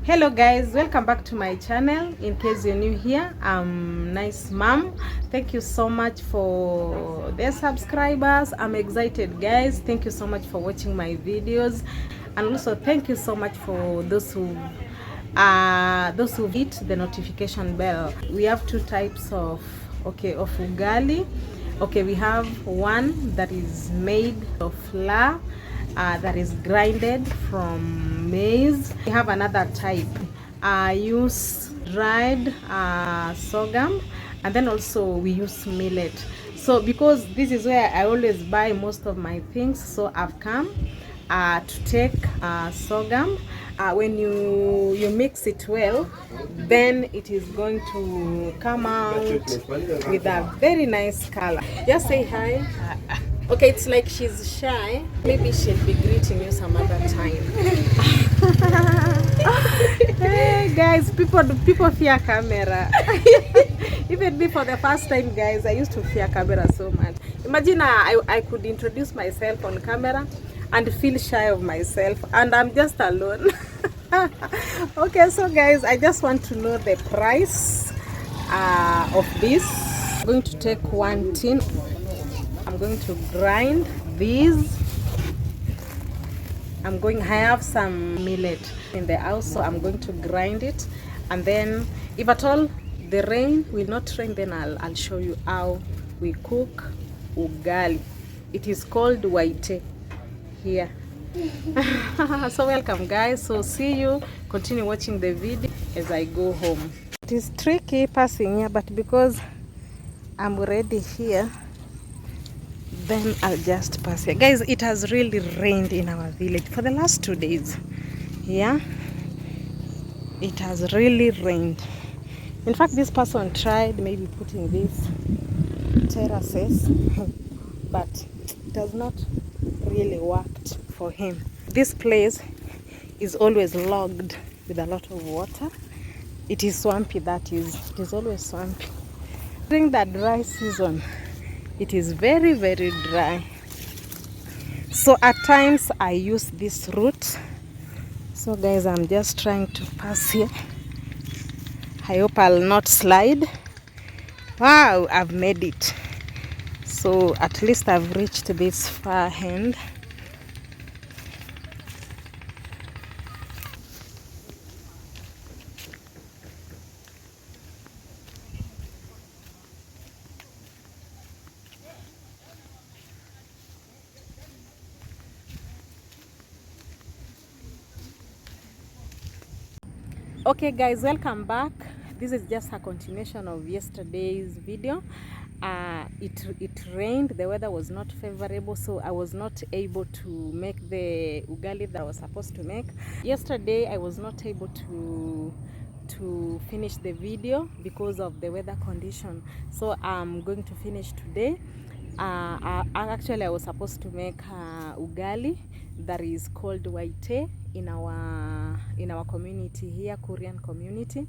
Hello guys, welcome back to my channel. In case you're new here, I'm Nice Mom. Thank you so much for the subscribers. I'm excited guys. Thank you so much for watching my videos, and also thank you so much for those who hit the notification bell. We have two types of ugali. Okay, we have one that is made of flour, that is grinded from maize. We have another type. I use dried sorghum, and then also we use millet. So because this is where I always buy most of my things, so I've come to take sorghum. When you mix it well, then it is going to come out with a very nice color. Just say hi. Okay, it's like she's shy. Maybe she'll be greeting you some other time. Hey guys, people fear camera. Even me, for the first time guys, I used to fear camera so much. Imagine I could introduce myself on camera and feel shy of myself, and I'm just alone. Okay, so guys, I just want to know the price of this. I'm going to take one tin. I'm going to grind these. I have some millet in the house, so I'm going to grind it, and then if at all the rain will not rain, then I'll show you how we cook ugali. It is called waite here. So welcome guys. So see you, continue watching the video as I go home. It is tricky passing here, but because I'm already here, then I'll just pass here. Guys, it has really rained in our village for the last 2 days. Yeah, it has really rained. In fact, this person tried maybe putting these terraces, but it has not really worked for him. This place is always logged with a lot of water. It is swampy, that is. It is always swampy. During the dry season, it is very, very dry. So at times I use this route. So guys, I'm just trying to pass here. I hope I'll not slide. Wow, I've made it. So at least I've reached this far end. Okay guys, welcome back. This is just a continuation of yesterday's video. It rained, the weather was not favorable, so I was not able to make the ugali that I was supposed to make. Yesterday I was not able to finish the video because of the weather condition, so I'm going to finish today. Actually I was supposed to make ugali that is called waite in our community here, Korean community.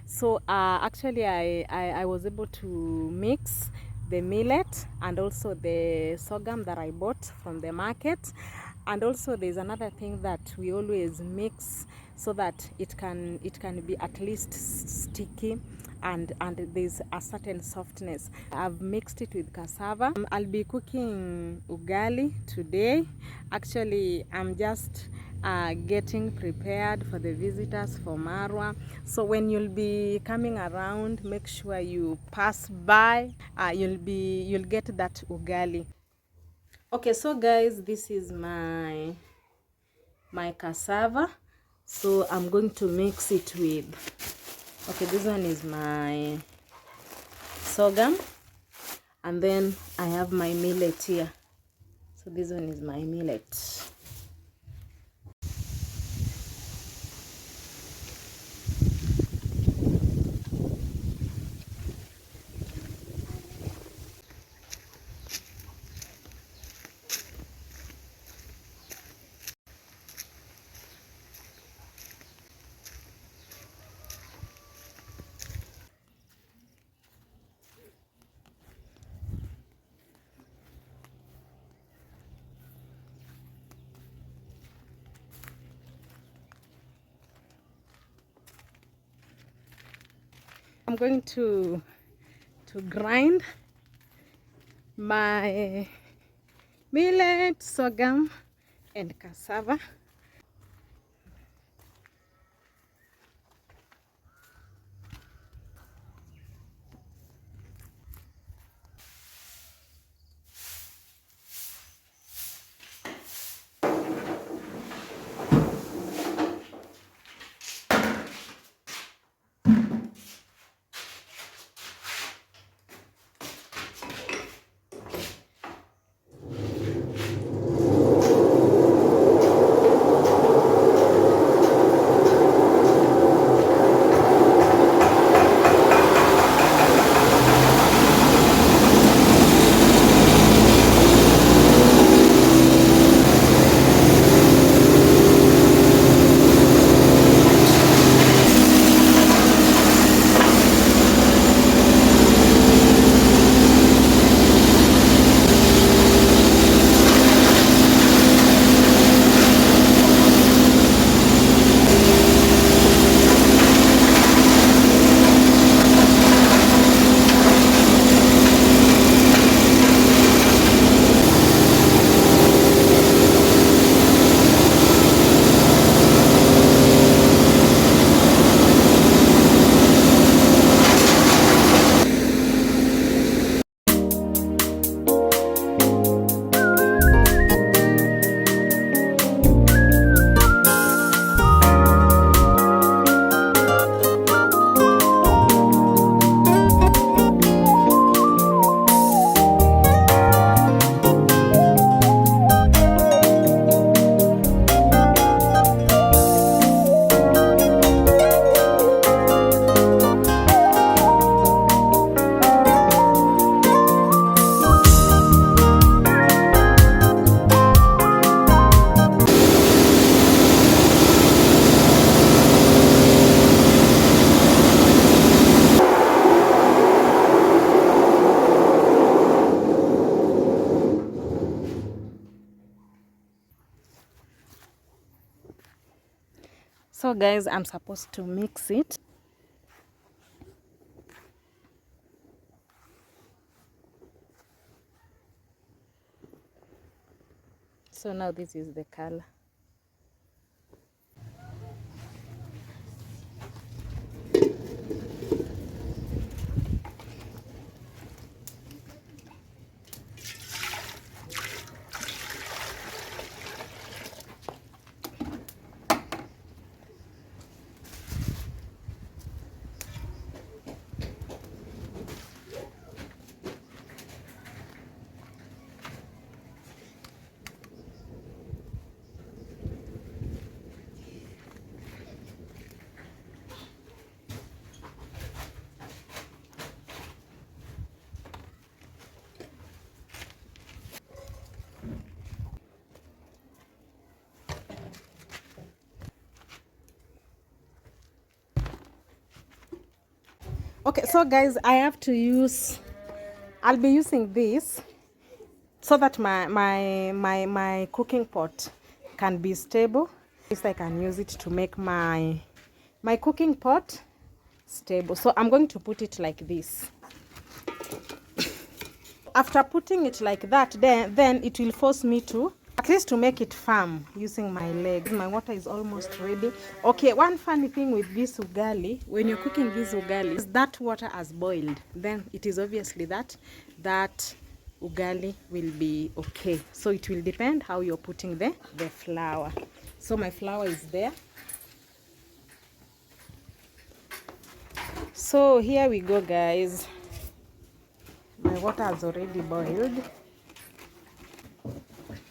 So actually I was able to mix the millet and also the sorghum that I bought from the market. And also there's another thing that we always mix so that it can be at least sticky, and there's a certain softness. I've mixed it with cassava. I'll be cooking ugali today. Actually I'm just getting prepared for the visitors for Marwa. So when you'll be coming around, make sure you pass by. You'll get that ugali. Okay, so guys, this is my cassava. So I'm going to mix it with, okay, this one is my sorghum, and then I have my millet here. So this one is my millet. I'm going to grind my millet, sorghum, and cassava. So guys, I'm supposed to mix it. So now this is the color. Okay, so guys, I'll be using this so that my cooking pot can be stable. At least I can use it to make my cooking pot stable. So I'm going to put it like this. After putting it like that, then it will force me to at least to make it firm using my legs. My water is almost ready. Okay, one funny thing with this ugali, when you're cooking this ugali, is that water has boiled, then it is obviously that ugali will be okay. So it will depend how you're putting the flour. So my flour is there. So here we go, guys. My water has already boiled.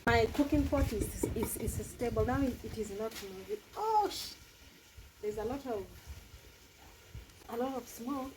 My cooking pot is stable now. It is not moving. Oh, there's a lot of smoke.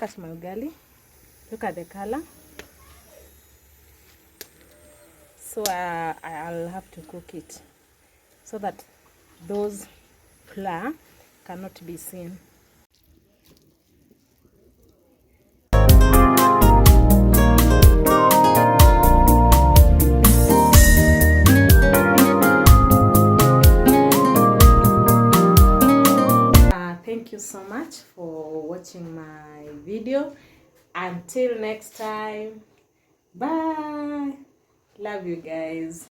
look at my ugali. Look at the color. So I'll have to cook it so that those flour cannot be seen. Thank you so much for watching my video. Until next time, bye. Love you guys.